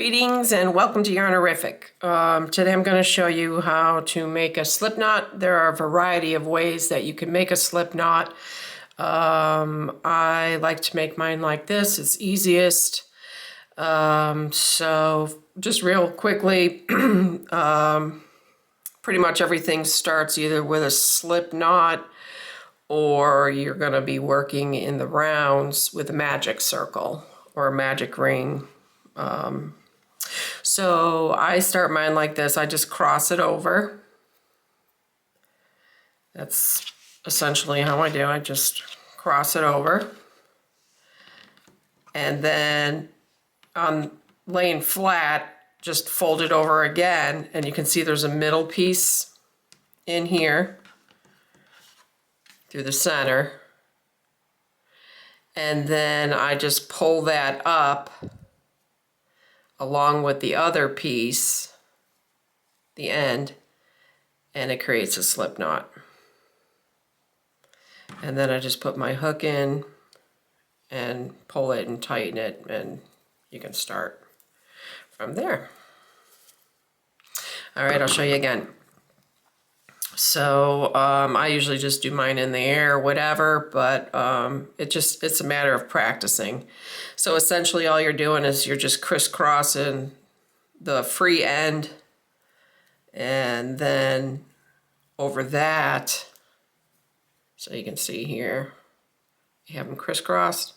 Greetings and welcome to Yarnerific. Today I'm going to show you how to make a slipknot. There are a variety of ways that you can make a slipknot. I like to make mine like this. It's easiest. So just real quickly, pretty much everything starts either with a slipknot or you're going to be working in the rounds with a magic circle or a magic ring. So I start mine like this. I just cross it over. That's essentially how I do. I just cross it over. And then on laying flat, just fold it over again. And you can see there's a middle piece in here through the center. And then I just pull that up along with the other piece, the end, and it creates a slip knot. And then I just put my hook in and pull it and tighten it, and you can start from there. All right, I'll show you again. So I usually just do mine in the air, whatever, but it's a matter of practicing. So essentially all you're doing is you're just crisscrossing the free end, and then over that, so you can see here, you have them crisscrossed.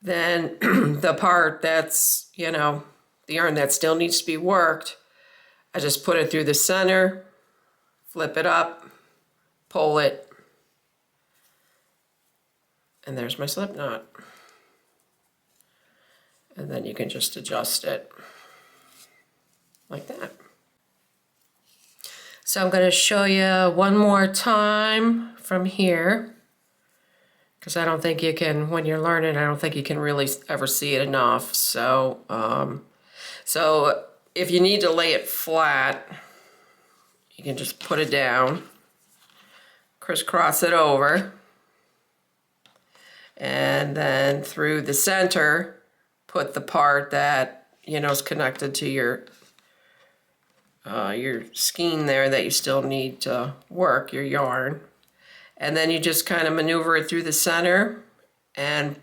Then the part that's, the yarn that still needs to be worked, I just put it through the center, flip it up, pull it, and there's my slip knot. And then you can just adjust it like that. So I'm going to show you one more time from here, because I don't think you can, when you're learning, I don't think you can really ever see it enough. So, so if you need to lay it flat, you can just put it down, crisscross it over, and then through the center, put the part that, is connected to your skein there that you still need to work, your yarn. And then you just kind of maneuver it through the center, and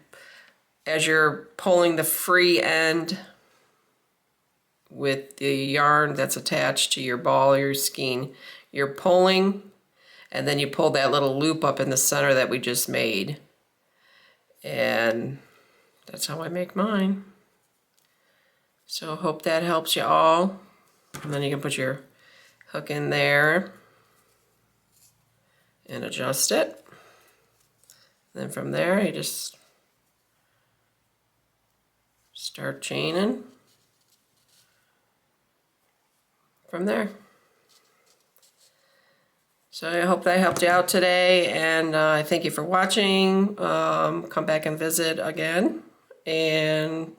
as you're pulling the free end with the yarn that's attached to your ball or your skein, you're pulling, and then you pull that little loop up in the center that we just made. And that's how I make mine. So I hope that helps you all. And then you can put your hook in there and adjust it. And then from there, you just start chaining from there. So I hope that helped you out today, and I thank you for watching. Come back and visit again, and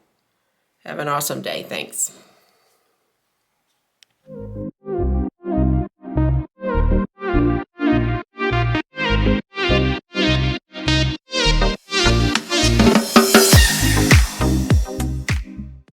have an awesome day. Thanks.